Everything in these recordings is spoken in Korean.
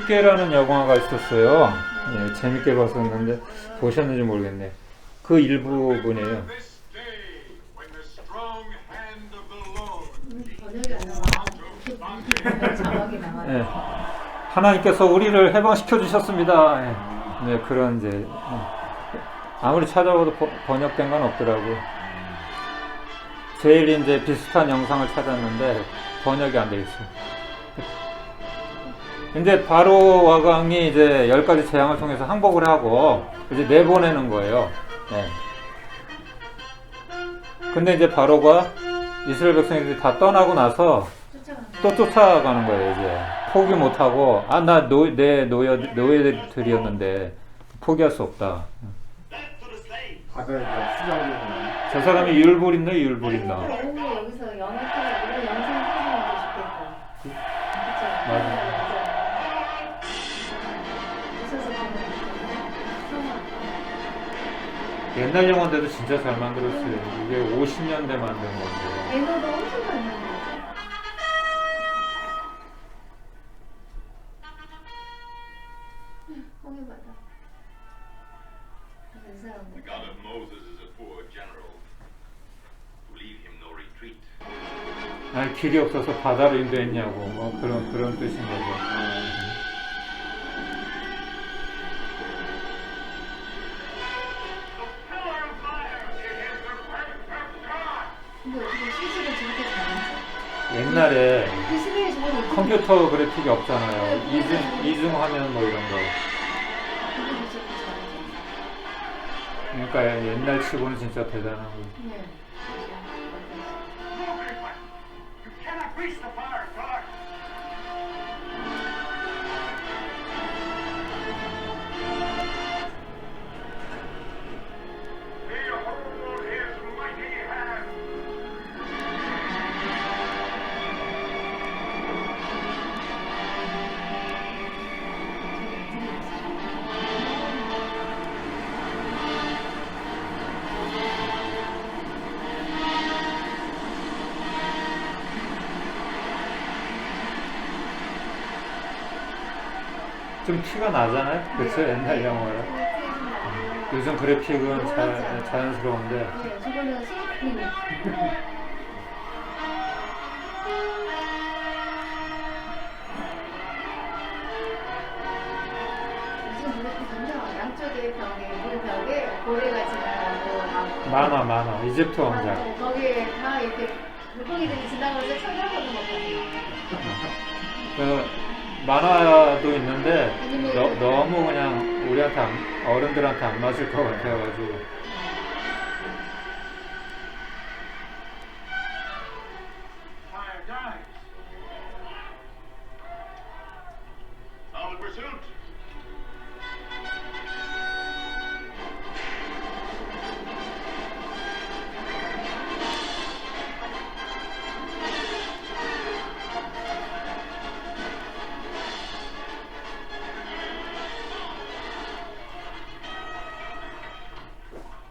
집게라는 영화가 있었어요. 예, 재밌게 봤었는데 보셨는지 모르겠네. 그 일부분이에요. 번역이 안 나와. 자막이 나와요. 예, 하나님께서 우리를 해방시켜 주셨습니다. 예, 네, 그런 이제 아무리 찾아봐도 번역된 건 없더라고. 제일 이제 비슷한 영상을 찾았는데 번역이 안 돼 있어요. 이제 바로 와강이 이제 10가지 재앙을 통해서 항복을 하고 이제 내보내는 거예요. 네. 근데 이제 바로가 이스라엘 백성들이 다 떠나고 나서 또 쫓아가는 거예요. 이제 포기 못하고 나 내 노예들이었는데 포기할 수 없다. 바다에다 수장을 저 사람이 율부린다 율부린다. 오늘 여기서 영어 이런 영상 편집하고 싶겠다. 그쵸? 맞아. 있어서 옛날 영화인데도 진짜 잘 만들었어요. 이게 50년대 만든 건데. 애너도 엄청 많이 나오죠. 홍해바다. 이 사람들. The God of Moses is a poor general. Leave him no retreat. 아니 길이 없어서 바다로 인도했냐고 뭐 그런 뜻인 거죠. 근데 어떻게 실수를 저렇게 잘하지? 옛날에 그 시대에 저걸 어떻게 컴퓨터 그래픽이 없잖아요. 이중 화면 뭐 이런 거. 그걸 저렇게 잘하지? 그러니까 옛날 치고는 진짜 대단하고. 네. You cannot reach the fire, God. Behold his mighty hand. 좀 티가 나잖아요. 그렇죠? 옛날 영화라. 요즘 그래픽은 자연스러운데. 네, 저거는 소프트웨어. 요즘 그래픽은요, 양쪽에 벽에, 물벽에 고래가 지나가고 만화 이집트 왕자. 거기에 다 이렇게 물고기들이 지나가면서 쳐다보는 것같아요. 그 만화도 있는데 너무 그냥 우리한테 어른들한테 안 맞을 것 같아가지고. Fire dies. Solid pursuit.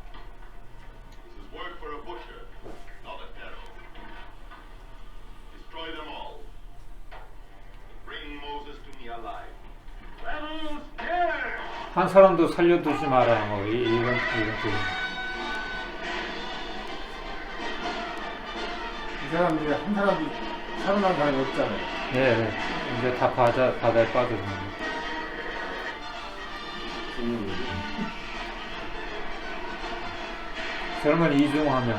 This is work for a butcher, not a pharaoh. Destroy them all. Bring Moses to me alive. Rebels, here! 한 사람도 살려두지 마라 뭐 이런 뜻. 이 사람들이 한 사람도 살아난 사람이 없잖아요. 네, 이제 다 바다에 빠져듭니다. 저러면 이중 화면.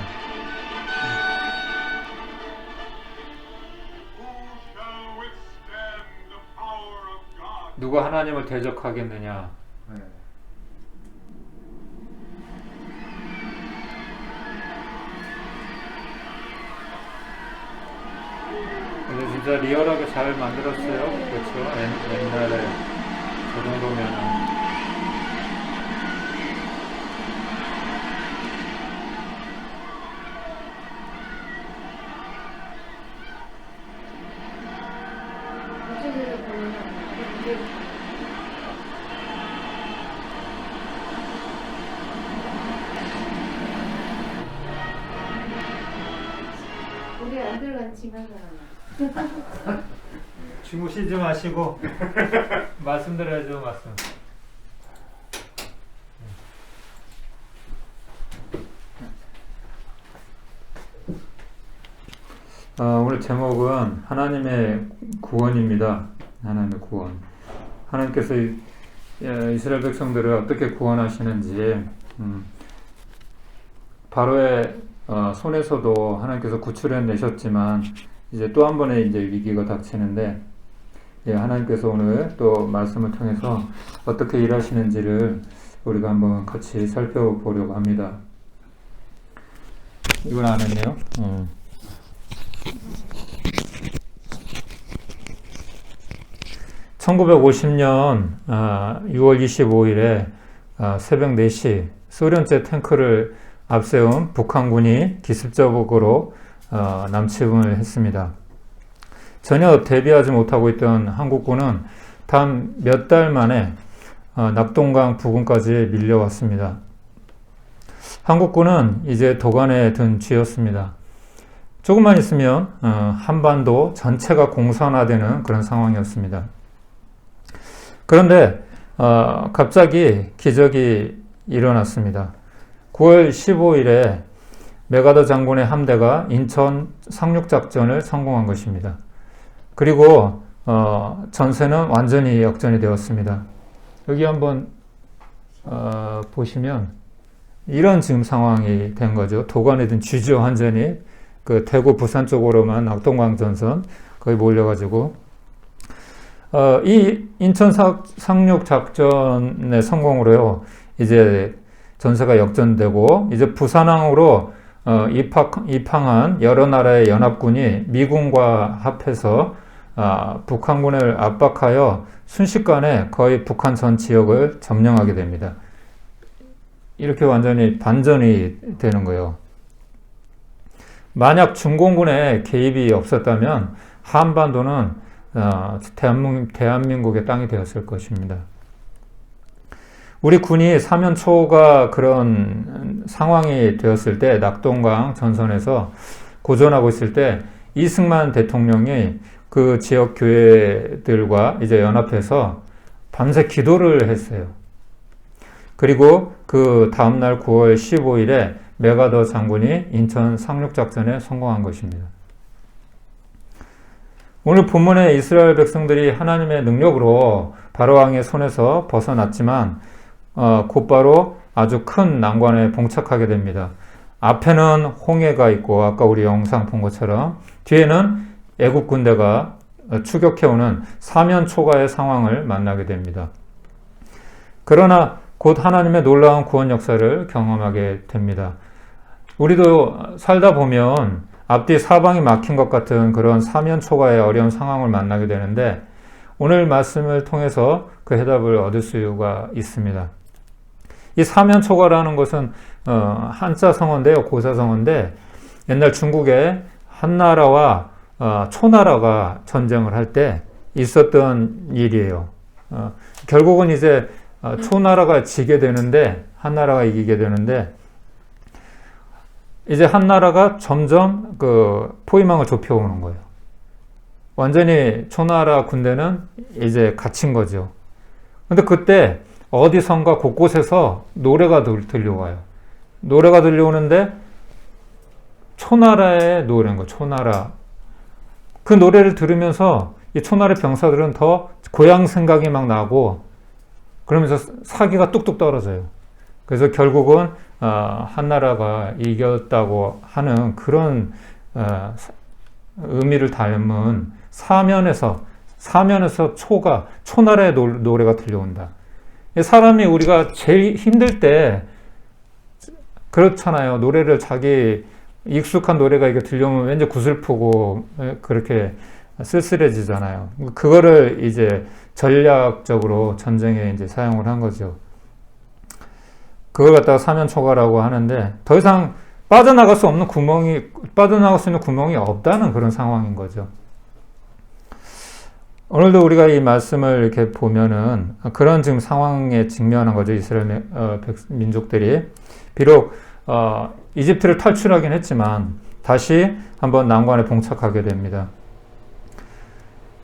Who shall withstand the power of God? 누가 하나님을 대적하겠느냐. 네. 근데 진짜 리얼하게 잘 만들었어요. 그렇죠? 옛날에 저 정도면은. 이쪽에서 보면 이게 우리 안 들어간 지난 사람. 주무시지 마시고 말씀 드려야죠, 말씀. 오늘 제목은 하나님의 구원입니다. 하나님의 구원. 하나님께서 이스라엘 백성들을 어떻게 구원하시는지, 바로의 손에서도 하나님께서 구출해 내셨지만 이제 또 한 번의 이제 위기가 닥치는데, 하나님께서 오늘 또 말씀을 통해서 어떻게 일하시는지를 우리가 한번 같이 살펴보려고 합니다. 이건 안 했네요. 1950년 6월 25일에 새벽 4시 소련제 탱크를 앞세운 북한군이 기습적으로 남침을 했습니다. 전혀 대비하지 못하고 있던 한국군은 단 몇 달 만에 낙동강 부근까지 밀려왔습니다. 한국군은 이제 도간에 든 쥐였습니다. 조금만 있으면 한반도 전체가 공산화되는 그런 상황이었습니다. 그런데 갑자기 기적이 일어났습니다. 9월 15일에 메가더 장군의 함대가 인천 상륙작전을 성공한 것입니다. 그리고 전세는 완전히 역전이 되었습니다. 여기 한번 보시면 이런 지금 상황이 된 거죠. 도간에 든 쥐죠, 완전히. 그 대구 부산 쪽으로만 낙동강 전선 거기 몰려가지고 이 인천 상륙 작전의 성공으로요, 이제 전세가 역전되고 이제 부산항으로 입항한 여러 나라의 연합군이 미군과 합해서 북한군을 압박하여 순식간에 거의 북한 전 지역을 점령하게 됩니다. 이렇게 완전히 반전이 되는 거예요. 만약 중공군의 개입이 없었다면 한반도는 대한민국의 땅이 되었을 것입니다. 우리 군이 사면초가 그런 상황이 되었을 때, 낙동강 전선에서 고전하고 있을 때 이승만 대통령이 그 지역 교회들과 이제 연합해서 밤새 기도를 했어요. 그리고 그 다음날 9월 15일에 메가더 장군이 인천 상륙작전에 성공한 것입니다. 오늘 본문의 이스라엘 백성들이 하나님의 능력으로 바로왕의 손에서 벗어났지만 곧바로 아주 큰 난관에 봉착하게 됩니다. 앞에는 홍해가 있고 아까 우리 영상 본 것처럼 뒤에는 애국 군대가 추격해오는 사면초가의 상황을 만나게 됩니다. 그러나 곧 하나님의 놀라운 구원 역사를 경험하게 됩니다. 우리도 살다 보면 앞뒤 사방이 막힌 것 같은 그런 사면초가의 어려운 상황을 만나게 되는데, 오늘 말씀을 통해서 그 해답을 얻을 수가 있습니다. 이 사면초가라는 것은 한자 성어인데요, 고사성어인데, 옛날 중국에 한나라와 초나라가 전쟁을 할 때 있었던 일이에요. 결국은 이제 초나라가 지게 되는데 한나라가 이기게 되는데, 이제 한나라가 점점 그 포위망을 좁혀오는 거예요. 완전히 초나라 군대는 이제 갇힌 거죠. 근데 그때 어디선가 곳곳에서 노래가 들려와요. 노래가 들려오는데 초나라의 노래인 거예요. 초나라. 그 노래를 들으면서 이 초나라 병사들은 더 고향 생각이 막 나고 그러면서 사기가 뚝뚝 떨어져요. 그래서 결국은 한나라가 이겼다고 하는 그런 의미를 담은 사면에서 초나라의 노래가 들려온다. 사람이 우리가 제일 힘들 때 그렇잖아요. 노래를 자기 익숙한 노래가 이렇게 들려오면 왠지 구슬프고 그렇게 쓸쓸해지잖아요. 그거를 이제 전략적으로 전쟁에 이제 사용을 한 거죠. 그걸 갖다가 사면초가라고 하는데, 더 이상 빠져나갈 수 있는 구멍이 없다는 그런 상황인 거죠. 오늘도 우리가 이 말씀을 이렇게 보면은 그런 지금 상황에 직면한 거죠. 이스라엘 민족들이. 비록 이집트를 탈출하긴 했지만 다시 한번 난관에 봉착하게 됩니다.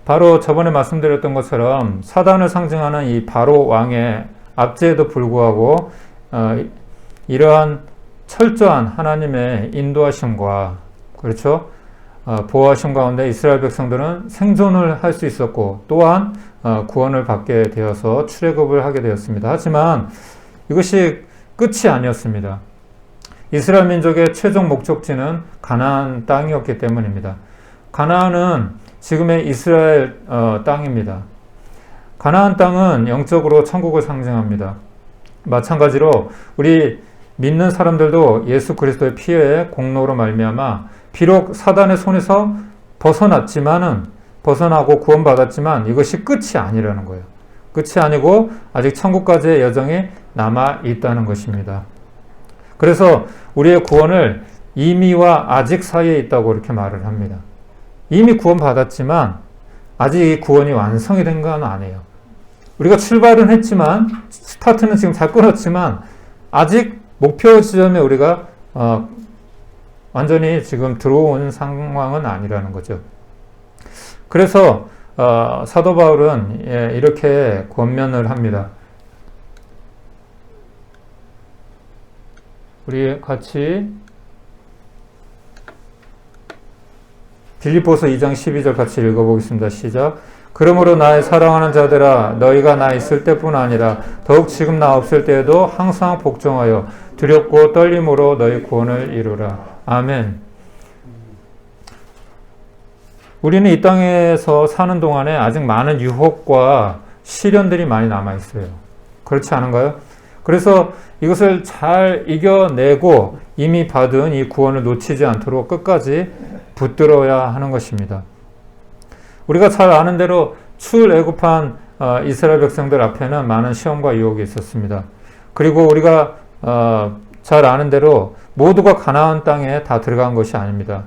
바로 저번에 말씀드렸던 것처럼 사단을 상징하는 이 바로 왕의 압제에도 불구하고 이러한 철저한 하나님의 인도하심과 그렇죠? 보호하심 가운데 이스라엘 백성들은 생존을 할 수 있었고 또한 구원을 받게 되어서 출애굽을 하게 되었습니다. 하지만 이것이 끝이 아니었습니다. 이스라엘 민족의 최종 목적지는 가나안 땅이었기 때문입니다. 가나안은 지금의 이스라엘 땅입니다. 가나안 땅은 영적으로 천국을 상징합니다. 마찬가지로 우리 믿는 사람들도 예수 그리스도의 피의 공로로 말미암아 비록 사단의 손에서 벗어나고 구원받았지만 이것이 끝이 아니라는 거예요. 끝이 아니고 아직 천국까지의 여정이 남아 있다는 것입니다. 그래서 우리의 구원을 이미와 아직 사이에 있다고 이렇게 말을 합니다. 이미 구원받았지만 아직 이 구원이 완성이 된 건 아니에요. 우리가 출발은 했지만 스타트는 지금 잘 끊었지만 아직 목표 지점에 우리가 완전히 지금 들어온 상황은 아니라는 거죠. 그래서 사도 바울은 이렇게 권면을 합니다. 우리 같이 빌립보서 2장 12절 같이 읽어보겠습니다. 시작. 그러므로 나의 사랑하는 자들아 너희가 나 있을 때뿐 아니라 더욱 지금 나 없을 때에도 항상 복종하여 두렵고 떨림으로 너희 구원을 이루라. 아멘. 우리는 이 땅에서 사는 동안에 아직 많은 유혹과 시련들이 많이 남아있어요. 그렇지 않은가요? 그래서 이것을 잘 이겨내고 이미 받은 이 구원을 놓치지 않도록 끝까지 붙들어야 하는 것입니다. 우리가 잘 아는 대로 출애굽한 이스라엘 백성들 앞에는 많은 시험과 유혹이 있었습니다. 그리고 우리가 잘 아는 대로 모두가 가나안 땅에 다 들어간 것이 아닙니다.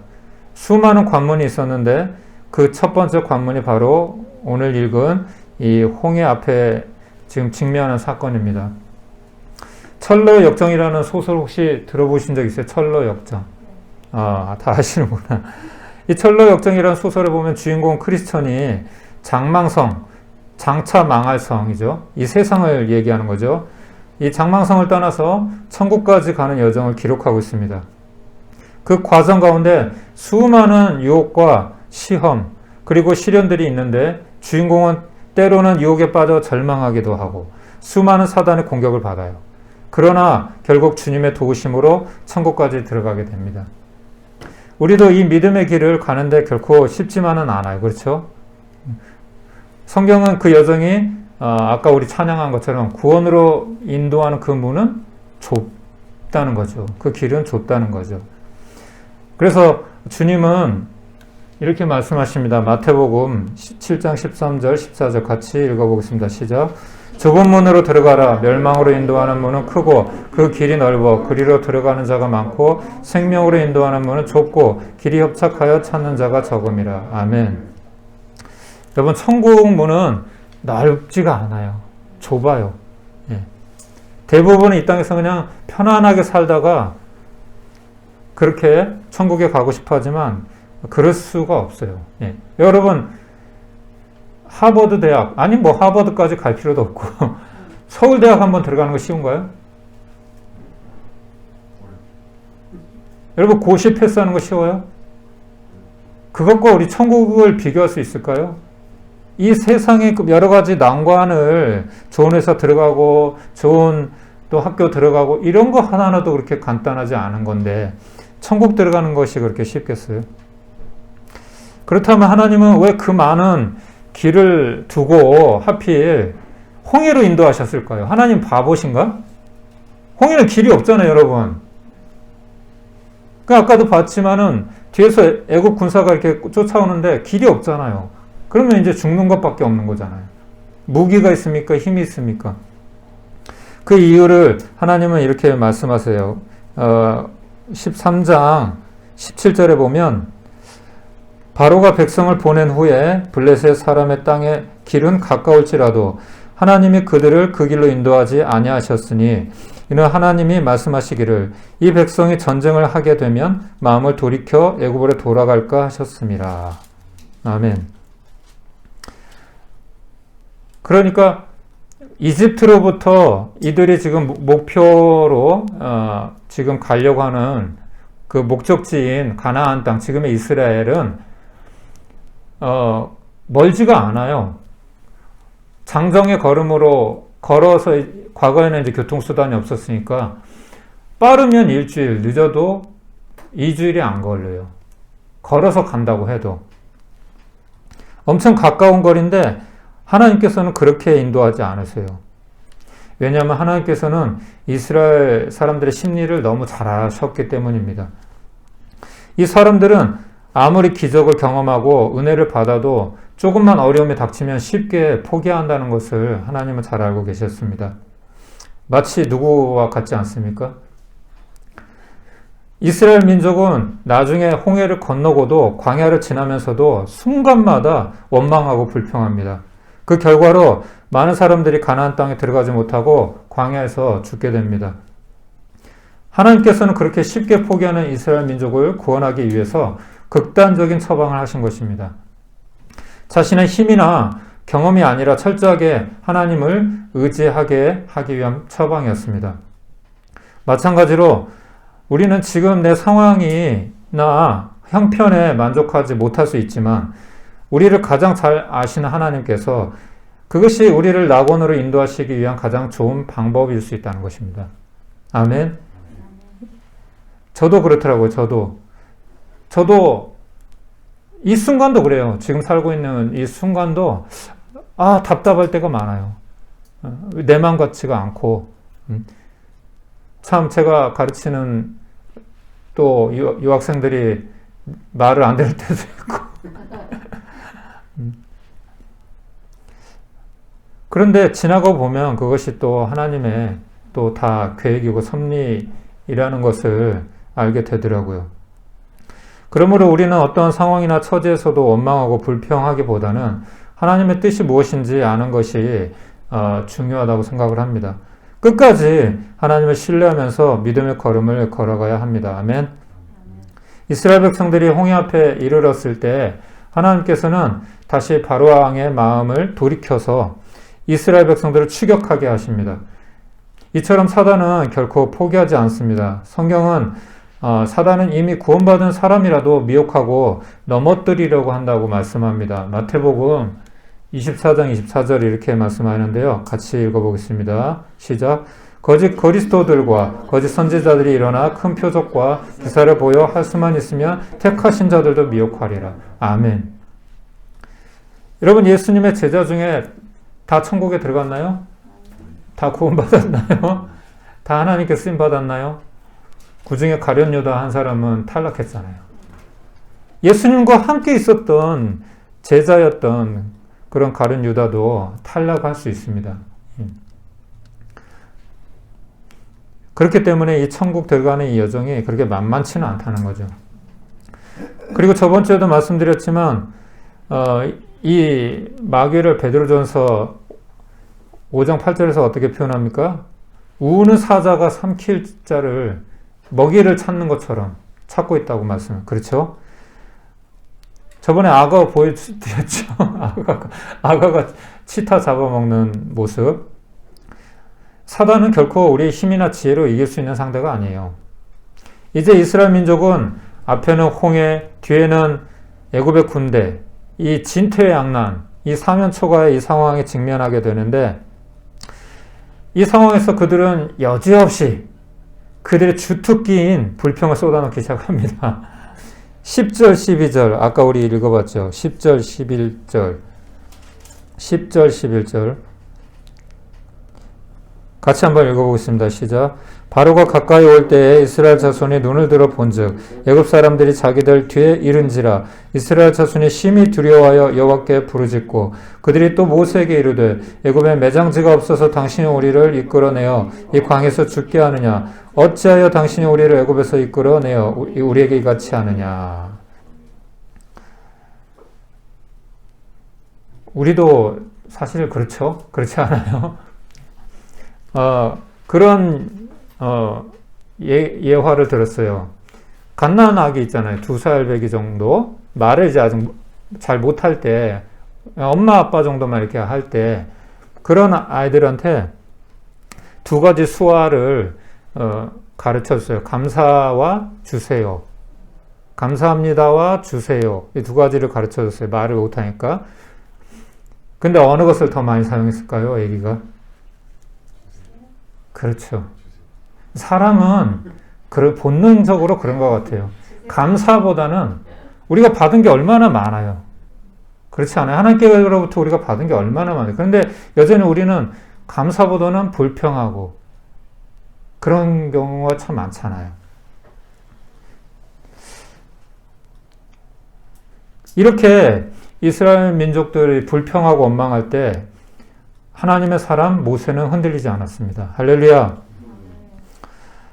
수많은 관문이 있었는데 그 첫 번째 관문이 바로 오늘 읽은 이 홍해 앞에 지금 직면하는 사건입니다. 철로 역정이라는 소설 혹시 들어보신 적 있어요? 철로 역정. 다 아시는구나. 이 철로 역정이라는 소설을 보면 주인공 크리스천이 장망성, 장차 망할 성이죠. 이 세상을 얘기하는 거죠. 이 장망성을 떠나서 천국까지 가는 여정을 기록하고 있습니다. 그 과정 가운데 수많은 유혹과 시험 그리고 시련들이 있는데 주인공은 때로는 유혹에 빠져 절망하기도 하고 수많은 사단의 공격을 받아요. 그러나 결국 주님의 도우심으로 천국까지 들어가게 됩니다. 우리도 이 믿음의 길을 가는데 결코 쉽지만은 않아요. 그렇죠? 성경은 그 여정이 아까 우리 찬양한 것처럼 구원으로 인도하는 그 문은 좁다는 거죠. 그 길은 좁다는 거죠. 그래서 주님은 이렇게 말씀하십니다. 마태복음 7장 13절 14절 같이 읽어보겠습니다. 시작. 좁은 문으로 들어가라. 멸망으로 인도하는 문은 크고 그 길이 넓어 그리로 들어가는 자가 많고 생명으로 인도하는 문은 좁고 길이 협착하여 찾는 자가 적음이라. 아멘. 여러분 천국 문은 넓지가 않아요. 좁아요. 예. 대부분은 이 땅에서 그냥 편안하게 살다가 그렇게 천국에 가고 싶어 하지만 그럴 수가 없어요. 예. 여러분 하버드 대학, 아니 뭐 하버드까지 갈 필요도 없고 서울대학 한번 들어가는 거 쉬운가요? 여러분 고시 패스하는 거 쉬워요? 그것과 우리 천국을 비교할 수 있을까요? 이 세상의 여러 가지 난관을 좋은 회사 들어가고 좋은 또 학교 들어가고 이런 거 하나하나도 그렇게 간단하지 않은 건데 천국 들어가는 것이 그렇게 쉽겠어요? 그렇다면 하나님은 왜 그 많은 길을 두고 하필 홍해로 인도하셨을까요? 하나님 바보신가? 홍해는 길이 없잖아요, 여러분. 아까도 봤지만은 뒤에서 애국 군사가 이렇게 쫓아오는데 길이 없잖아요. 그러면 이제 죽는 것밖에 없는 거잖아요. 무기가 있습니까? 힘이 있습니까? 그 이유를 하나님은 이렇게 말씀하세요. 13장 17절에 보면 바로가 백성을 보낸 후에 블레셋 사람의 땅의 길은 가까울지라도 하나님이 그들을 그 길로 인도하지 아니하셨으니 이는 하나님이 말씀하시기를 이 백성이 전쟁을 하게 되면 마음을 돌이켜 애굽으로 돌아갈까 하셨습니다. 아멘. 그러니까 이집트로부터 이들이 지금 목표로 지금 가려고 하는 그 목적지인 가나안 땅, 지금의 이스라엘은 멀지가 않아요. 장정의 걸음으로 걸어서, 과거에는 이제 교통수단이 없었으니까 빠르면 일주일, 늦어도 2주일이 안 걸려요. 걸어서 간다고 해도. 엄청 가까운 거리인데 하나님께서는 그렇게 인도하지 않으세요. 왜냐하면 하나님께서는 이스라엘 사람들의 심리를 너무 잘 아셨기 때문입니다. 이 사람들은 아무리 기적을 경험하고 은혜를 받아도 조금만 어려움이 닥치면 쉽게 포기한다는 것을 하나님은 잘 알고 계셨습니다. 마치 누구와 같지 않습니까? 이스라엘 민족은 나중에 홍해를 건너고도 광야를 지나면서도 순간마다 원망하고 불평합니다. 그 결과로 많은 사람들이 가나안 땅에 들어가지 못하고 광야에서 죽게 됩니다. 하나님께서는 그렇게 쉽게 포기하는 이스라엘 민족을 구원하기 위해서 극단적인 처방을 하신 것입니다. 자신의 힘이나 경험이 아니라 철저하게 하나님을 의지하게 하기 위한 처방이었습니다. 마찬가지로 우리는 지금 내 상황이나 형편에 만족하지 못할 수 있지만 우리를 가장 잘 아시는 하나님께서 그것이 우리를 낙원으로 인도하시기 위한 가장 좋은 방법일 수 있다는 것입니다. 아멘. 저도 그렇더라고요. 저도 이 순간도 그래요. 지금 살고 있는 이 순간도 답답할 때가 많아요. 내 마음 같지가 않고 참 제가 가르치는 또 유학생들이 말을 안 들을 때도 있고 그런데 지나고 보면 그것이 또 하나님의 또 다 계획이고 섭리이라는 것을 알게 되더라고요. 그러므로 우리는 어떤 상황이나 처지에서도 원망하고 불평하기보다는 하나님의 뜻이 무엇인지 아는 것이 중요하다고 생각을 합니다. 끝까지 하나님을 신뢰하면서 믿음의 걸음을 걸어가야 합니다. 아멘. 이스라엘 백성들이 홍해 앞에 이르렀을 때 하나님께서는 다시 바로왕의 마음을 돌이켜서 이스라엘 백성들을 추격하게 하십니다. 이처럼 사단은 결코 포기하지 않습니다. 성경은 사단은 이미 구원받은 사람이라도 미혹하고 넘어뜨리려고 한다고 말씀합니다. 마태복음 24장 24절 이렇게 말씀하는데요. 같이 읽어보겠습니다. 시작. 거짓 그리스도들과 거짓 선지자들이 일어나 큰 표적과 기사를 보여 할 수만 있으면 택하신 자들도 미혹하리라. 아멘. 여러분, 예수님의 제자 중에 다 천국에 들어갔나요? 다 구원받았나요? 다 하나님께 쓰임받았나요? 그 중에 가룟 유다 한 사람은 탈락했잖아요. 예수님과 함께 있었던 제자였던 그런 가룟 유다도 탈락할 수 있습니다. 그렇기 때문에 이 천국 들어가는 이 여정이 그렇게 만만치는 않다는 거죠. 그리고 저번 주에도 말씀드렸지만 이 마귀를 베드로전서 5장 8절에서 어떻게 표현합니까? 우는 사자가 삼킬 자를 먹이를 찾는 것처럼 찾고 있다고 말씀을. 그렇죠? 저번에 악어 보여드렸죠. 악어가 치타 잡아먹는 모습. 사단은 결코 우리의 힘이나 지혜로 이길 수 있는 상대가 아니에요. 이제 이스라엘 민족은 앞에는 홍해, 뒤에는 애굽의 군대, 이 진퇴양난, 이 사면초가의 이 상황에 직면하게 되는데 이 상황에서 그들은 여지없이 그들의 주특기인 불평을 쏟아놓기 시작합니다. 10절, 12절, 아까 우리 읽어봤죠. 10절, 11절, 10절, 11절 같이 한번 읽어보겠습니다. 시작. 바로가 가까이 올 때에 이스라엘 자손이 눈을 들어 본즉 애굽 사람들이 자기들 뒤에 이른지라. 이스라엘 자손이 심히 두려워하여 여호와께 부르짖고 그들이 또 모세에게 이르되 애굽에 매장지가 없어서 당신이 우리를 이끌어내어 이 광에서 죽게 하느냐. 어찌하여 당신이 우리를 애굽에서 이끌어내어 우리에게 이같이 하느냐. 우리도 사실 그렇죠? 그렇지 않아요? 그런 예화를 들었어요. 갓난 아기 있잖아요. 2살 배기 정도. 말을 이제 아직 잘 못할 때, 엄마 아빠 정도만 이렇게 할 때, 그런 아이들한테 두 가지 수화를 가르쳐 줬어요. 감사와 주세요. 감사합니다와 주세요. 이 두 가지를 가르쳐 줬어요. 말을 못하니까. 근데 어느 것을 더 많이 사용했을까요, 애기가? 그렇죠. 사람은 본능적으로 그런 것 같아요. 감사보다는 우리가 받은 게 얼마나 많아요. 그렇지 않아요? 하나님께로부터 우리가 받은 게 얼마나 많아요. 그런데 여전히 우리는 감사보다는 불평하고 그런 경우가 참 많잖아요. 이렇게 이스라엘 민족들이 불평하고 원망할 때 하나님의 사람 모세는 흔들리지 않았습니다. 할렐루야.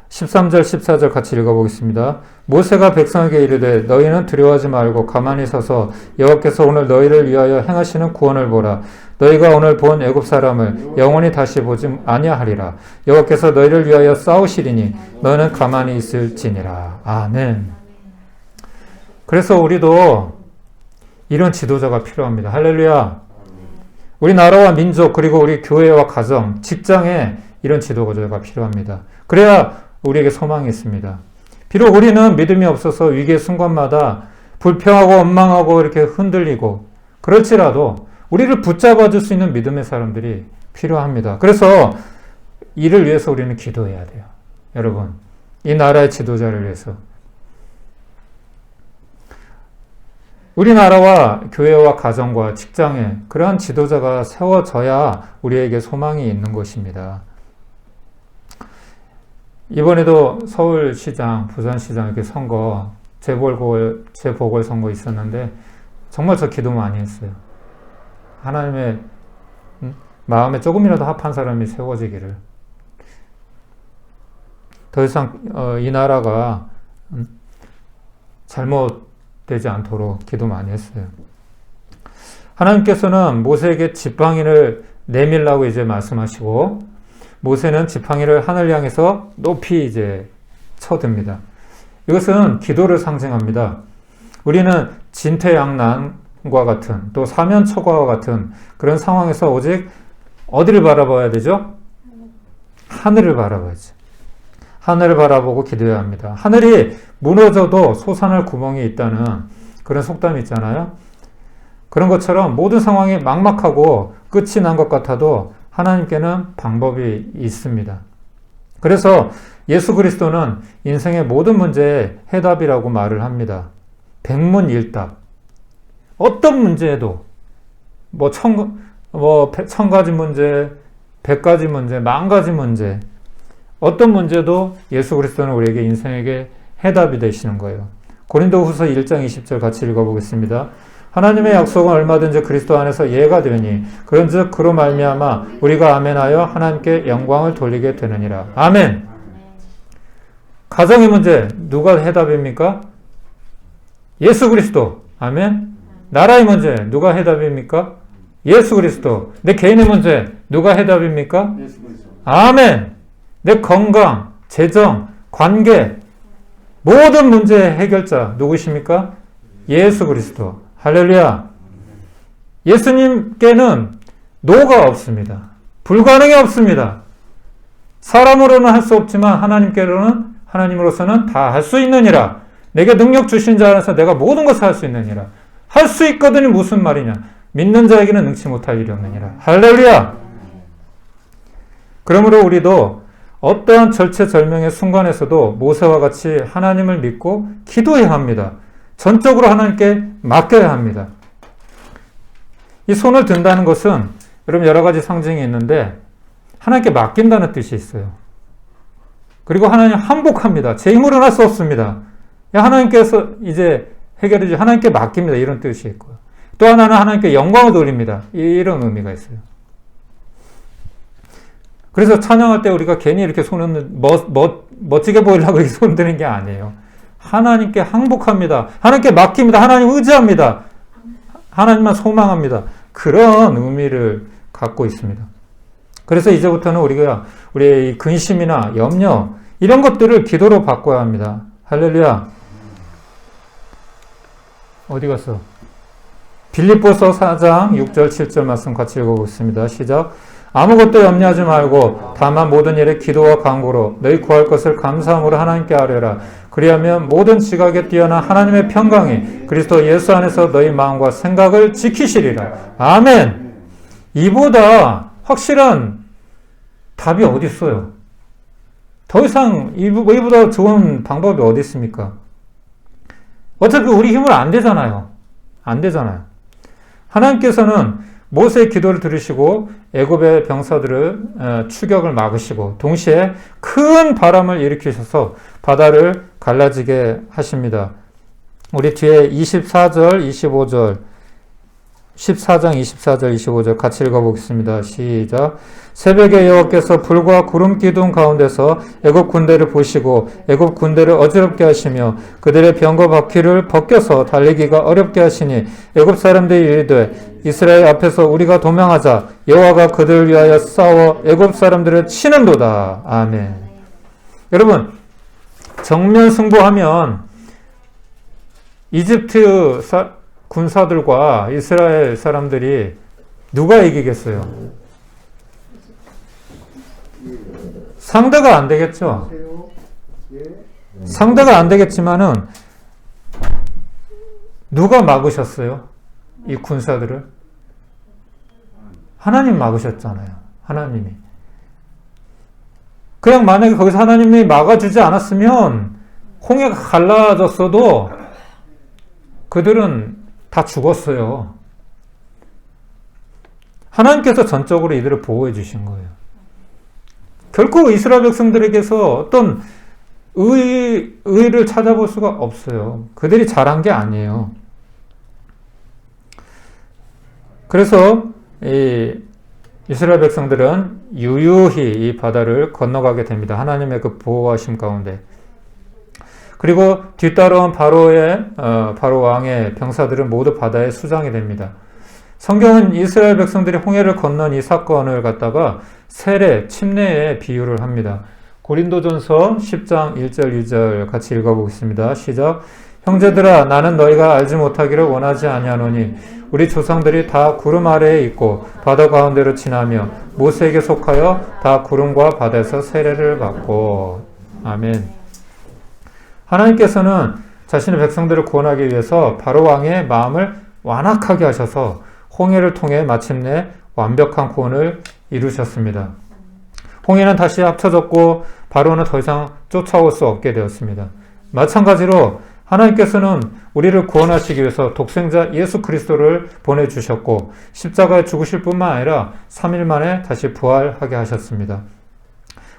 13절 14절 같이 읽어보겠습니다. 모세가 백성에게 이르되 너희는 두려워하지 말고 가만히 서서 여호와께서 오늘 너희를 위하여 행하시는 구원을 보라. 너희가 오늘 본 애굽 사람을 영원히 다시 보지 아니하리라. 여호와께서 너희를 위하여 싸우시리니 너는 가만히 있을지니라. 아멘. 그래서 우리도 이런 지도자가 필요합니다. 할렐루야. 우리 나라와 민족 그리고 우리 교회와 가정, 직장에 이런 지도자가 필요합니다. 그래야 우리에게 소망이 있습니다. 비록 우리는 믿음이 없어서 위기의 순간마다 불평하고 원망하고 이렇게 흔들리고 그럴지라도 우리를 붙잡아 줄 수 있는 믿음의 사람들이 필요합니다. 그래서 이를 위해서 우리는 기도해야 돼요. 여러분, 이 나라의 지도자를 위해서. 우리나라와 교회와 가정과 직장에 그러한 지도자가 세워져야 우리에게 소망이 있는 것입니다. 이번에도 서울시장, 부산시장 이렇게 선거, 재보궐선거 있었는데 정말 저 기도 많이 했어요. 하나님의 마음에 조금이라도 합한 사람이 세워지기를. 더 이상 이 나라가 잘못되지 않도록 기도 많이 했어요. 하나님께서는 모세에게 지팡이를 내밀라고 이제 말씀하시고 모세는 지팡이를 하늘 향해서 높이 이제 쳐듭니다. 이것은 기도를 상징합니다. 우리는 진퇴양난과 같은 또 사면초가와 같은 그런 상황에서 오직 어디를 바라봐야 되죠? 하늘을 바라봐야죠. 하늘을 바라보고 기도해야 합니다. 하늘이 무너져도 솟아날 구멍이 있다는 그런 속담이 있잖아요. 그런 것처럼 모든 상황이 막막하고 끝이 난 것 같아도 하나님께는 방법이 있습니다. 그래서 예수 그리스도는 인생의 모든 문제의 해답이라고 말을 합니다. 백문일답. 어떤 문제에도 천 가지 문제, 100가지 문제, 10,000가지 문제 어떤 문제도 예수 그리스도는 우리에게 인생에게 해답이 되시는 거예요. 고린도후서 1장 20절 같이 읽어보겠습니다. 하나님의 약속은 얼마든지 그리스도 안에서 예가 되니 그런즉 그로 말미암아 우리가 아멘하여 하나님께 영광을 돌리게 되느니라. 아멘. 가정의 문제 누가 해답입니까? 예수 그리스도. 아멘. 나라의 문제 누가 해답입니까? 예수 그리스도. 내 개인의 문제 누가 해답입니까? 예수 그리스도. 아멘. 내 건강, 재정, 관계 모든 문제의 해결자 누구십니까? 예수 그리스도. 할렐루야. 예수님께는 노가 없습니다. 불가능이 없습니다. 사람으로는 할 수 없지만 하나님으로서는 다 할 수 있느니라. 내게 능력 주신 자 안에서 내가 모든 것을 할 수 있느니라. 할 수 있거든이 무슨 말이냐. 믿는 자에게는 능치 못할 일이 없느니라. 할렐루야. 그러므로 우리도 어떠한 절체절명의 순간에서도 모세와 같이 하나님을 믿고 기도해야 합니다. 전적으로 하나님께 맡겨야 합니다. 이 손을 든다는 것은 여러분 여러 가지 상징이 있는데 하나님께 맡긴다는 뜻이 있어요. 그리고 하나님 항복합니다. 제 힘으로는 할 수 없습니다. 하나님께서 이제 해결해 주시 하나님께 맡깁니다. 이런 뜻이 있고요. 또 하나는 하나님께 영광을 돌립니다. 이런 의미가 있어요. 그래서 찬양할 때 우리가 괜히 이렇게 손을 멋지게 보이려고 이 손 드는 게 아니에요. 하나님께 항복합니다. 하나님께 맡깁니다. 하나님 의지합니다. 하나님만 소망합니다. 그런 의미를 갖고 있습니다. 그래서 이제부터는 우리의 근심이나 염려 이런 것들을 기도로 바꿔야 합니다. 할렐루야. 어디 갔어? 빌립보서 4장 6절 7절 말씀 같이 읽어보겠습니다. 시작. 아무것도 염려하지 말고 다만 모든 일에 기도와 간구로 너희 구할 것을 감사함으로 하나님께 아뢰라. 그리하면 모든 지각에 뛰어난 하나님의 평강이 그리스도 예수 안에서 너희 마음과 생각을 지키시리라. 아멘. 이보다 확실한 답이 어디 있어요? 더 이상 이보다 좋은 방법이 어디 있습니까? 어차피 우리 힘으로 안 되잖아요. 안 되잖아요. 하나님께서는 모세의 기도를 들으시고 애굽의 병사들을 추격을 막으시고 동시에 큰 바람을 일으키셔서 바다를 갈라지게 하십니다. 우리 뒤에 24절, 25절 14장 24절 25절 같이 읽어보겠습니다. 시작. 새벽에 여호와께서 불과 구름 기둥 가운데서 애굽 군대를 보시고 애굽 군대를 어지럽게 하시며 그들의 병거 바퀴를 벗겨서 달리기가 어렵게 하시니 애굽 사람들이 이르되 이스라엘 앞에서 우리가 도망하자. 여호와가 그들을 위하여 싸워 애굽 사람들을 치는도다. 아멘. 여러분, 정면 승부하면 이집트 군사들과 이스라엘 사람들이 누가 이기겠어요? 상대가 안 되겠죠. 상대가 안 되겠지만은 누가 막으셨어요? 이 군사들을? 하나님 막으셨잖아요. 하나님이. 그냥 만약에 거기서 하나님이 막아주지 않았으면 홍해가 갈라졌어도 그들은 다 죽었어요. 하나님께서 전적으로 이들을 보호해 주신 거예요. 결코 이스라엘 백성들에게서 어떤 의를 찾아볼 수가 없어요. 그들이 잘한 게 아니에요. 그래서 이스라엘 백성들은 유유히 이 바다를 건너가게 됩니다. 하나님의 그 보호하심 가운데. 그리고 뒤따라온 바로 왕의 병사들은 모두 바다에 수장이 됩니다. 성경은 이스라엘 백성들이 홍해를 건넌 이 사건을 갖다가 세례, 침례에 비유를 합니다. 고린도전서 10장 1절 2절 같이 읽어보겠습니다. 시작. 형제들아, 나는 너희가 알지 못하기를 원하지 아니하노니 우리 조상들이 다 구름 아래에 있고 바다 가운데로 지나며 모세에게 속하여 다 구름과 바다에서 세례를 받고. 아멘. 하나님께서는 자신의 백성들을 구원하기 위해서 바로 왕의 마음을 완악하게 하셔서 홍해를 통해 마침내 완벽한 구원을 이루셨습니다. 홍해는 다시 합쳐졌고 바로는 더 이상 쫓아올 수 없게 되었습니다. 마찬가지로 하나님께서는 우리를 구원하시기 위해서 독생자 예수 그리스도를 보내주셨고 십자가에 죽으실 뿐만 아니라 3일 만에 다시 부활하게 하셨습니다.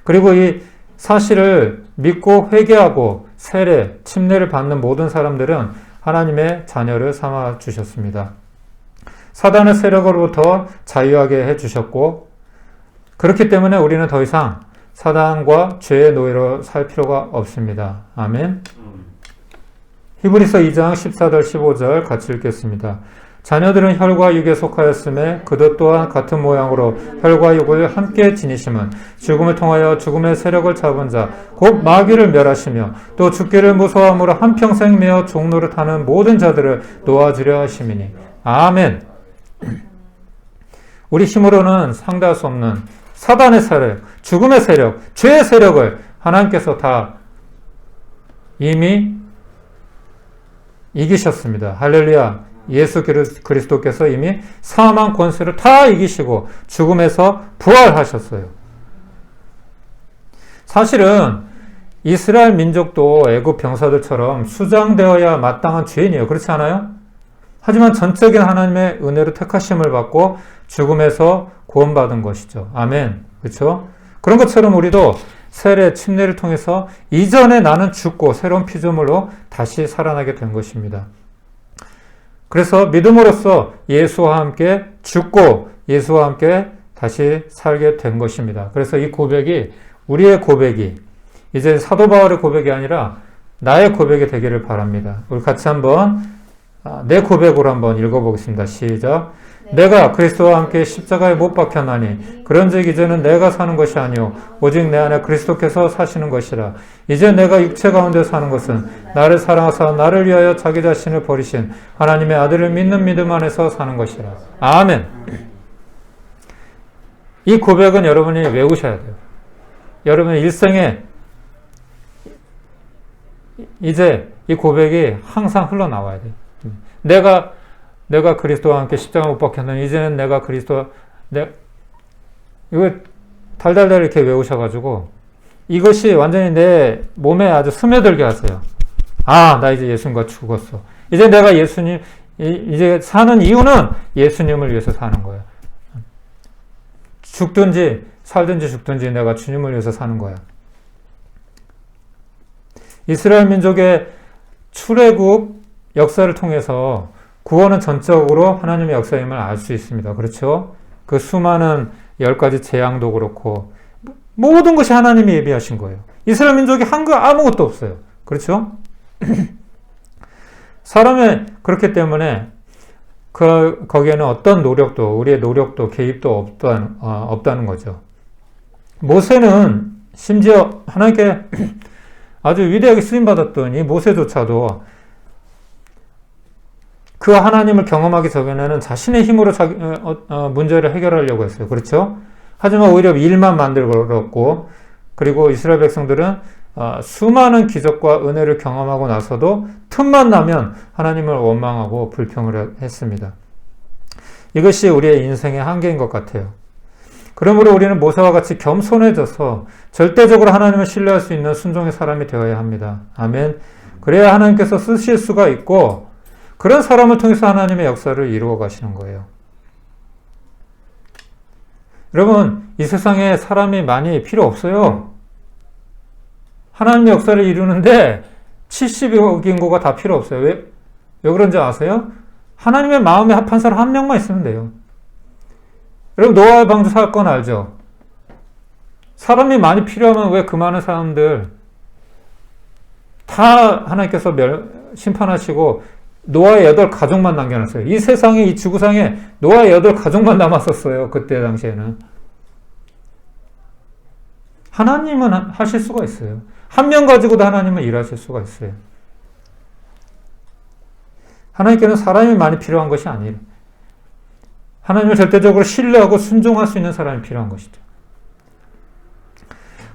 그리고 이 사실을 믿고 회개하고 세례, 침례를 받는 모든 사람들은 하나님의 자녀를 삼아 주셨습니다. 사단의 세력으로부터 자유하게 해주셨고 그렇기 때문에 우리는 더 이상 사단과 죄의 노예로 살 필요가 없습니다. 아멘. 히브리서 2장 14절 15절 같이 읽겠습니다. 자녀들은 혈과 육에 속하였음에 그도 또한 같은 모양으로 혈과 육을 함께 지니심은 죽음을 통하여 죽음의 세력을 잡은 자 곧 마귀를 멸하시며 또 죽기를 무서워함으로 한평생 매어 종노릇하는 모든 자들을 놓아주려 하심이니. 아멘. 우리 힘으로는 상대할 수 없는 사단의 세력, 죽음의 세력, 죄의 세력을 하나님께서 다 이미 이기셨습니다. 할렐루야. 예수 그리스도께서 이미 사망 권세를 다 이기시고 죽음에서 부활하셨어요. 사실은 이스라엘 민족도 애굽 병사들처럼 수장되어야 마땅한 죄인이에요. 그렇지 않아요? 하지만 전적인 하나님의 은혜로 택하심을 받고 죽음에서 구원받은 것이죠. 아멘. 그렇죠? 그런 것처럼 우리도 세례, 침례를 통해서 이전에 나는 죽고 새로운 피조물로 다시 살아나게 된 것입니다. 그래서 믿음으로써 예수와 함께 죽고 예수와 함께 다시 살게 된 것입니다. 그래서 이 고백이 우리의 고백이 이제 사도 바울의 고백이 아니라 나의 고백이 되기를 바랍니다. 우리 같이 한번 내 고백으로 한번 읽어보겠습니다. 시작. 내가 그리스도와 함께 십자가에 못 박혔나니 그런즉 이제는 내가 사는 것이 아니요 오직 내 안에 그리스도께서 사시는 것이라. 이제 내가 육체 가운데 사는 것은 나를 사랑하사 나를 위하여 자기 자신을 버리신 하나님의 아들을 믿는 믿음 안에서 사는 것이라. 아멘. 이 고백은 여러분이 외우셔야 돼요. 여러분의 일생에 이제 이 고백이 항상 흘러나와야 돼요. 내가 그리스도와 함께 십자가 못 박혔느니 이제는 내가 이거 달달달 이렇게 외우셔가지고 이것이 완전히 내 몸에 아주 스며들게 하세요. 아, 나 이제 예수님과 죽었어. 이제 내가 이제 사는 이유는 예수님을 위해서 사는 거예요. 죽든지 살든지 죽든지 내가 주님을 위해서 사는 거야. 이스라엘 민족의 출애굽 역사를 통해서 구원은 전적으로 하나님의 역사임을 알 수 있습니다. 그렇죠? 그 수많은 10가지 재앙도 그렇고 모든 것이 하나님이 예비하신 거예요. 이스라엘 민족이 한 거 아무것도 없어요. 그렇죠? 사람의 그렇기 때문에 거기에는 어떤 노력도 우리의 노력도 개입도 없다는 거죠. 모세는 심지어 하나님께 아주 위대하게 쓰임받았던 이 모세조차도 그 하나님을 경험하기 전에는 자신의 힘으로 문제를 해결하려고 했어요. 그렇죠? 하지만 오히려 일만 만들었고, 그리고 이스라엘 백성들은 수많은 기적과 은혜를 경험하고 나서도 틈만 나면 하나님을 원망하고 불평을 했습니다. 이것이 우리의 인생의 한계인 것 같아요. 그러므로 우리는 모세와 같이 겸손해져서 절대적으로 하나님을 신뢰할 수 있는 순종의 사람이 되어야 합니다. 아멘. 그래야 하나님께서 쓰실 수가 있고 그런 사람을 통해서 하나님의 역사를 이루어 가시는 거예요. 여러분, 이 세상에 사람이 많이 필요 없어요. 하나님의 역사를 이루는데 70억 인구가 다 필요 없어요. 왜 그런지 아세요? 하나님의 마음에 합한 사람 한 명만 있으면 돼요. 여러분, 노아의 방주 사건 알죠? 사람이 많이 필요하면 왜 그 많은 사람들 다 하나님께서 심판하시고 노아의 8가족만 남겨놨어요. 이 세상에, 이 지구상에 노아의 8가족만 남았었어요. 그때 당시에는. 하나님은 하실 수가 있어요. 한 명 가지고도 하나님은 일하실 수가 있어요. 하나님께는 사람이 많이 필요한 것이 아니에요. 하나님을 절대적으로 신뢰하고 순종할 수 있는 사람이 필요한 것이죠.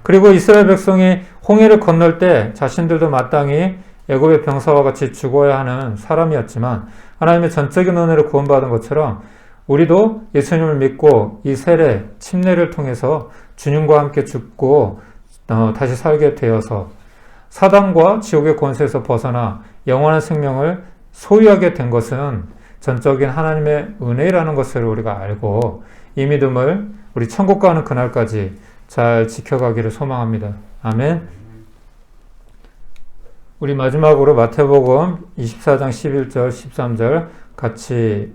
그리고 이스라엘 백성이 홍해를 건널 때 자신들도 마땅히 애굽의 병사와 같이 죽어야 하는 사람이었지만 하나님의 전적인 은혜로 구원받은 것처럼 우리도 예수님을 믿고 이 세례, 침례를 통해서 주님과 함께 죽고 다시 살게 되어서 사단과 지옥의 권세에서 벗어나 영원한 생명을 소유하게 된 것은 전적인 하나님의 은혜라는 것을 우리가 알고 이 믿음을 우리 천국 가는 그날까지 잘 지켜가기를 소망합니다. 아멘. 우리 마지막으로 마태복음 24장 11절 13절 같이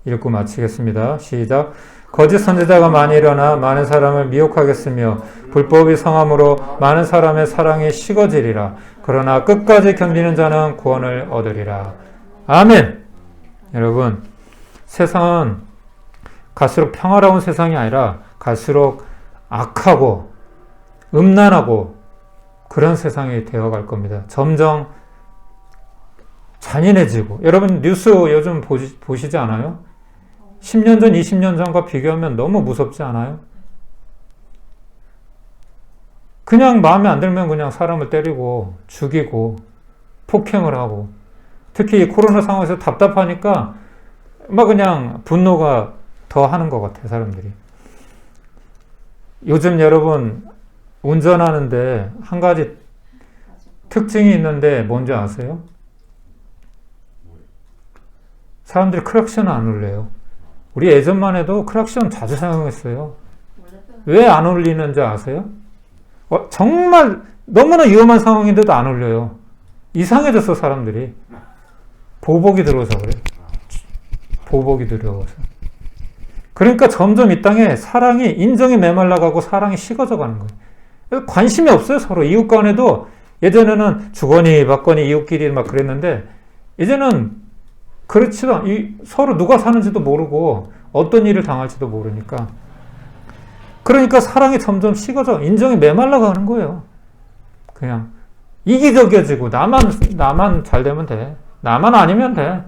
읽고 마치겠습니다. 시작. 거짓 선지자가 많이 일어나 많은 사람을 미혹하겠으며 불법이 성함으로 많은 사람의 사랑이 식어지리라. 그러나 끝까지 견디는 자는 구원을 얻으리라. 아멘. 여러분, 세상은 갈수록 평화로운 세상이 아니라 갈수록 악하고 음란하고 그런 세상이 되어갈 겁니다. 점점 잔인해지고, 여러분 뉴스 요즘 보시지 않아요? 10년 전, 20년 전과 비교하면 너무 무섭지 않아요? 그냥 마음에 안 들면 그냥 사람을 때리고 죽이고 폭행을 하고, 특히 이 코로나 상황에서 답답하니까 막 그냥 분노가 더 하는 것 같아요, 사람들이. 요즘 여러분 운전하는데 한 가지 특징이 있는데 뭔지 아세요? 사람들이 크락션을 안 울려요. 우리 예전만 해도 크락션 자주 사용했어요. 왜 안 울리는지 아세요? 정말 너무나 위험한 상황인데도 안 울려요. 이상해졌어, 사람들이. 보복이 들어와서 그래. 보복이 들어와서. 그러니까 점점 이 땅에 사랑이, 인정이 메말라가고 사랑이 식어져 가는 거예요. 관심이 없어요, 서로. 이웃 간에도 예전에는 주거니 받거니 이웃끼리 막 그랬는데 이제는 그렇지도 서로 누가 사는지도 모르고 어떤 일을 당할지도 모르니까. 그러니까 사랑이 점점 식어져, 인정이 메말라가는 거예요. 그냥 이기적이어지고 나만 잘 되면 돼. 나만 아니면 돼.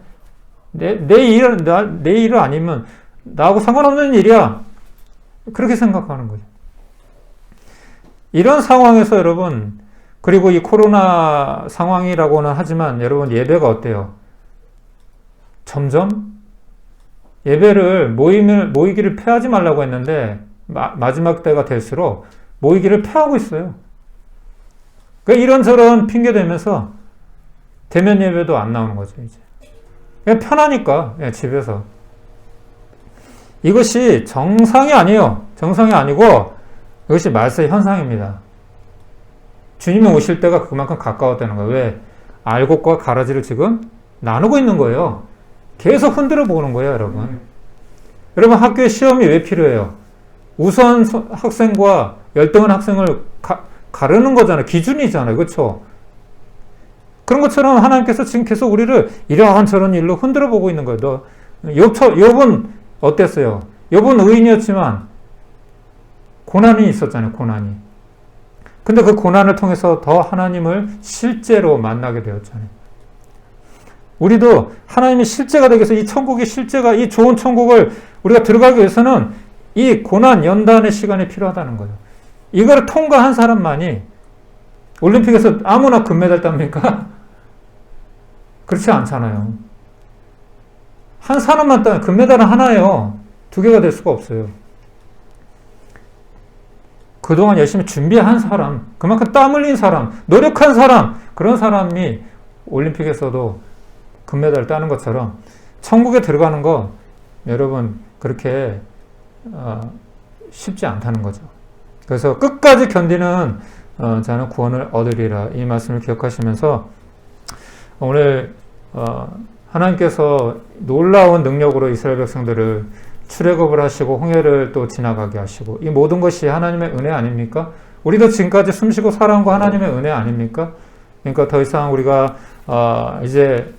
내 일 아니면 나하고 상관없는 일이야. 그렇게 생각하는 거죠. 이런 상황에서 여러분, 그리고 이 코로나 상황이라고는 하지만 여러분 예배가 어때요? 점점 예배를 모이기를 폐하지 말라고 했는데 마지막 때가 될수록 모이기를 폐하고 있어요. 그러니까 이런저런 핑계 대면서 대면 예배도 안 나오는 거죠, 이제. 그냥 편하니까, 집에서. 이것이 정상이 아니에요. 정상이 아니고, 이것이 말세의 현상입니다. 주님이 오실 때가 그만큼 가까웠다는 거예요. 왜? 알곡과 가라지를 지금 나누고 있는 거예요. 계속 흔들어 보는 거예요, 여러분. 여러분, 학교에 시험이 왜 필요해요? 우수한 학생과 열등한 학생을 가르는 거잖아요. 기준이잖아요. 그렇죠? 그런 것처럼 하나님께서 지금 계속 우리를 이러한저런 일로 흔들어 보고 있는 거예요. 욥은 어땠어요? 욥은 의인이었지만 고난이 있었잖아요. 고난이. 근데 그 고난을 통해서 더 하나님을 실제로 만나게 되었잖아요. 우리도 하나님이 실제가 되기 위해서 이 천국의 실제가, 이 좋은 천국을 우리가 들어가기 위해서는 이 고난 연단의 시간이 필요하다는 거예요. 이거를 통과한 사람만이 올림픽에서 아무나 금메달 땁니까? 그렇지 않잖아요. 한 사람만 따면 금메달은 하나예요. 두 개가 될 수가 없어요. 그동안 열심히 준비한 사람, 그만큼 땀 흘린 사람, 노력한 사람, 그런 사람이 올림픽에서도 금메달을 따는 것처럼 천국에 들어가는 거 여러분 그렇게 쉽지 않다는 거죠. 그래서 끝까지 견디는 자는 구원을 얻으리라, 이 말씀을 기억하시면서 오늘 하나님께서 놀라운 능력으로 이스라엘 백성들을 출애굽을 하시고 홍해를 또 지나가게 하시고, 이 모든 것이 하나님의 은혜 아닙니까? 우리도 지금까지 숨쉬고 살아온 거 하나님의 은혜 아닙니까? 그러니까 더 이상 우리가 이제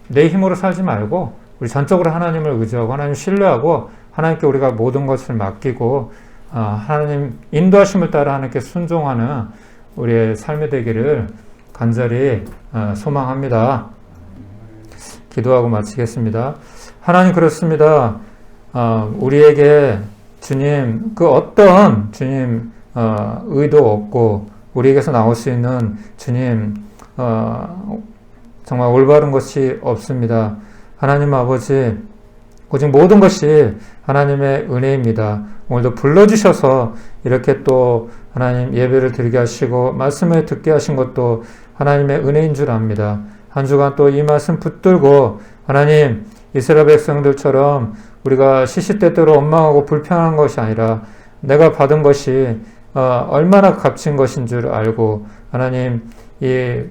내 힘으로 살지 말고 우리 전적으로 하나님을 의지하고 하나님 신뢰하고 하나님께 우리가 모든 것을 맡기고 하나님 인도하심을 따라 하나님께 순종하는 우리의 삶이 되기를 간절히 소망합니다. 기도하고 마치겠습니다. 하나님, 그렇습니다. 우리에게 주님 그 어떤 주님 의도 없고 우리에게서 나올 수 있는 주님 정말 올바른 것이 없습니다. 하나님 아버지, 오직 모든 것이 하나님의 은혜입니다. 오늘도 불러주셔서 이렇게 또 하나님 예배를 드리게 하시고 말씀을 듣게 하신 것도 하나님의 은혜인 줄 압니다. 한 주간 또 이 말씀 붙들고 하나님 이스라엘 백성들처럼 우리가 시시때때로 원망하고 불평한 것이 아니라 내가 받은 것이 얼마나 값진 것인 줄 알고 하나님 이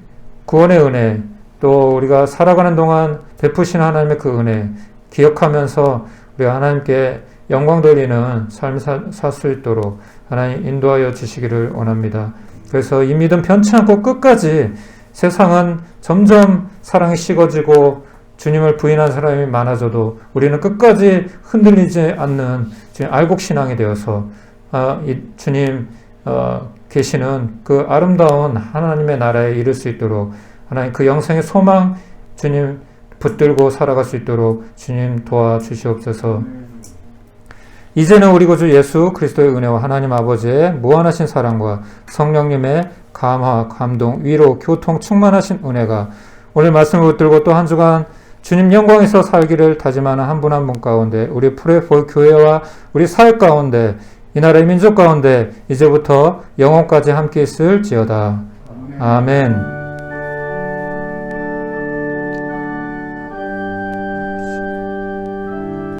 구원의 은혜, 또 우리가 살아가는 동안 베푸신 하나님의 그 은혜 기억하면서 우리가 하나님께 영광 돌리는 삶을 살 수 있도록 하나님 인도하여 주시기를 원합니다. 그래서 이 믿음 변치 않고 끝까지, 세상은 점점 사랑이 식어지고 주님을 부인한 사람이 많아져도 우리는 끝까지 흔들리지 않는 주님 알곡신앙이 되어서 이 주님 계시는 그 아름다운 하나님의 나라에 이를 수 있도록 하나님 그 영생의 소망 주님 붙들고 살아갈 수 있도록 주님 도와주시옵소서. 이제는 우리 구주 예수 그리스도의 은혜와 하나님 아버지의 무한하신 사랑과 성령님의 감화, 감동, 위로, 교통, 충만하신 은혜가 오늘 말씀을 붙들고 또 한 주간 주님 영광에서 살기를 다짐하는 한 분 한 분 가운데, 우리 프레볼 교회와 우리 사회 가운데, 이 나라의 민족 가운데 이제부터 영원까지 함께 있을지어다. 아멘.